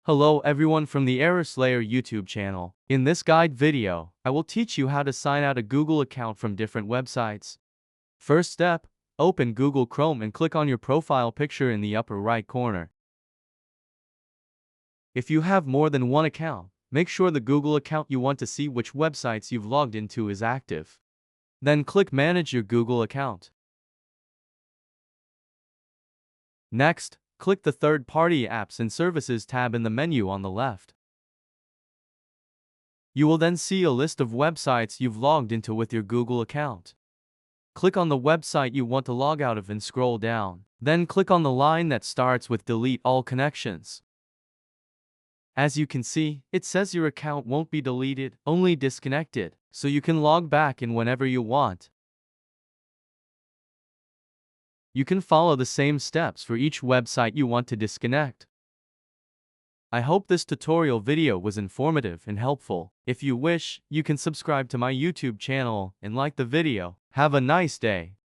Hello everyone from the Error Slayer YouTube channel. In this guide video, I will teach you how to sign out a Google account from different websites. First step, open Google Chrome and click on your profile picture in the upper right corner. If you have more than one account, make sure the Google account you want to see which websites you've logged into is active. Then click Manage your Google account. Next, click the Third-Party Apps and Services tab in the menu on the left. You will then see a list of websites you've logged into with your Google account. Click on the website you want to log out of and scroll down. Then click on the line that starts with Delete All Connections. As you can see, it says your account won't be deleted, only disconnected, so you can log back in whenever you want. You can follow the same steps for each website you want to disconnect. I hope this tutorial video was informative and helpful. If you wish, you can subscribe to my YouTube channel and like the video. Have a nice day.